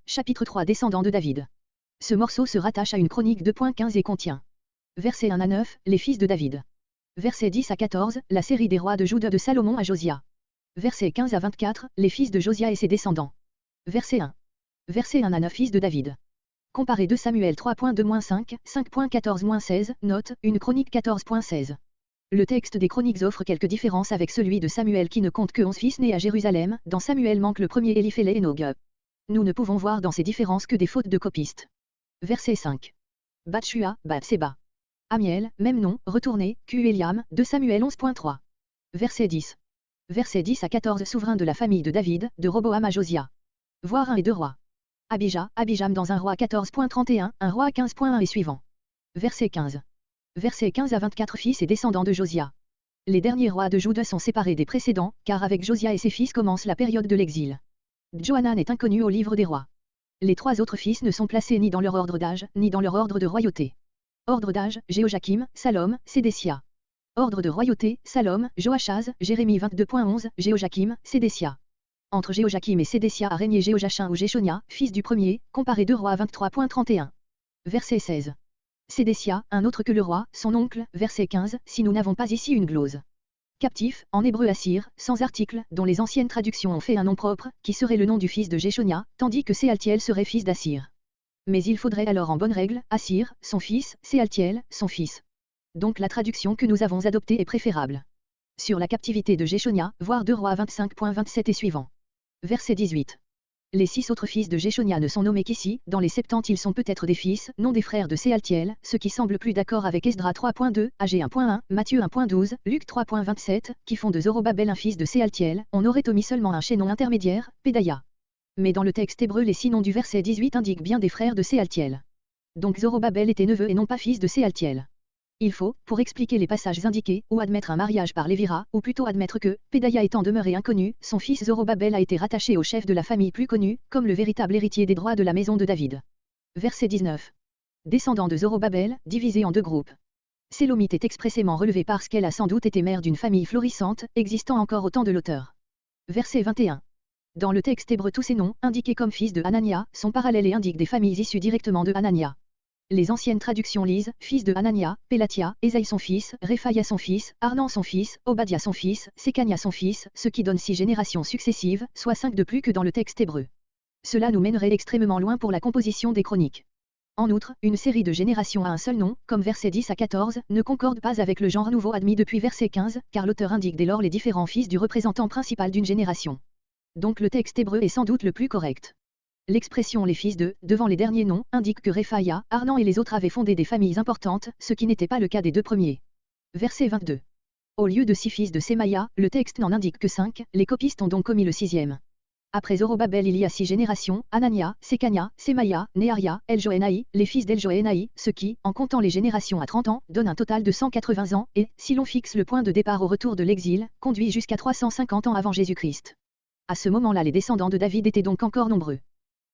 Chapitre 3 Descendants de David. Ce morceau se rattache à une chronique 2.15 et contient versets 1 à 9, les fils de David. Versets 10 à 14, la série des rois de Juda de Salomon à Josia. Versets 15 à 24, les fils de Josia et ses descendants. Verset 1. Versets 1 à 9 fils de David. Comparé 2 Samuel 3.2-5, 5.14-16, note, une chronique 14.16. Le texte des chroniques offre quelques différences avec celui de Samuel qui ne compte que 11 fils nés à Jérusalem, dans Samuel manque le premier Éliphélé et Nog. Nous ne pouvons voir dans ces différences que des fautes de copistes. Verset 5. Bathshua, Bathseba. Amiel, même nom, retourné, Eliam, 2 Samuel 11.3. Verset 10. Verset 10 à 14 Souverain de la famille de David, de Roboam à Josia. Voir 1 et 2 rois. Abijah, Abijam dans un roi 14.31, un roi 15.1 et suivant. Verset 15. Verset 15 à 24 Fils et descendants de Josia. Les derniers rois de Juda sont séparés des précédents, car avec Josia et ses fils commence la période de l'exil. Johanan est inconnu au livre des rois. Les 3 autres fils ne sont placés ni dans leur ordre d'âge, ni dans leur ordre de royauté. Ordre d'âge, Jéhojakim, Salom, Sédécia. Ordre de royauté, Salom, Joachaz, Jérémie 22.11, Jéhojakim, Sédécia. Entre Jéhojakim et Sédécia a régné Jéhojachin ou Jéchonia, fils du premier, comparé 2 rois 23.31. Verset 16. Sédécia, un autre que le roi, son oncle, verset 15, si nous n'avons pas ici une glose. Captif, en hébreu Assir, sans article, dont les anciennes traductions ont fait un nom propre, qui serait le nom du fils de Jéchonia, tandis que Séaltiel serait fils d'Assir. Mais il faudrait alors en bonne règle, Assir, son fils, Séaltiel, son fils. Donc la traduction que nous avons adoptée est préférable. Sur la captivité de Jéchonia, voir 2 rois 25.27 et suivant. Verset 18. Les 6 autres fils de Jéchonia ne sont nommés qu'ici, dans les 70 ils sont peut-être des fils, non des frères de Séaltiel, ce qui semble plus d'accord avec Esdra 3.2, AG 1.1, Matthieu 1.12, Luc 3.27, qui font de Zorobabel un fils de Séaltiel, on aurait omis seulement un chaînon intermédiaire, Pédaïa. Mais dans le texte hébreu les 6 noms du verset 18 indiquent bien des frères de Séaltiel. Donc Zorobabel était neveu et non pas fils de Séaltiel. Il faut, pour expliquer les passages indiqués, ou admettre un mariage par Lévira, ou plutôt admettre que, Pédaïa étant demeuré inconnu, son fils Zorobabel a été rattaché au chef de la famille plus connu, comme le véritable héritier des droits de la maison de David. Verset 19. Descendant de Zorobabel, divisé en 2 groupes. Sélomite est expressément relevée parce qu'elle a sans doute été mère d'une famille florissante, existant encore au temps de l'auteur. Verset 21. Dans le texte hébreu tous ces noms, indiqués comme fils de Hanania, sont parallèles et indiquent des familles issues directement de Hanania. Les anciennes traductions lisent, fils de Hanania, Pélatia, Ésaïe son fils, Réphaïa son fils, Arnan son fils, Obadia son fils, Sécania son fils, ce qui donne 6 générations successives, soit 5 de plus que dans le texte hébreu. Cela nous mènerait extrêmement loin pour la composition des chroniques. En outre, une série de générations à un seul nom, comme versets 10 à 14, ne concorde pas avec le genre nouveau admis depuis verset 15, car l'auteur indique dès lors les différents fils du représentant principal d'une génération. Donc le texte hébreu est sans doute le plus correct. L'expression les fils de, devant les derniers noms, indique que Réphaïa, Arnan et les autres avaient fondé des familles importantes, ce qui n'était pas le cas des 2 premiers. Verset 22. Au lieu de 6 fils de Sémaïa, le texte n'en indique que 5, les copistes ont donc commis le 6e. Après Zorobabel il y a 6 générations, Hanania, Sécania, Sémaïa, Néaria, Eljoénaï, les fils d'Eljoénaï, ce qui, en comptant les générations à 30 ans, donne un total de 180 ans, et, si l'on fixe le point de départ au retour de l'exil, conduit jusqu'à 350 ans avant Jésus-Christ. À ce moment-là les descendants de David étaient donc encore nombreux.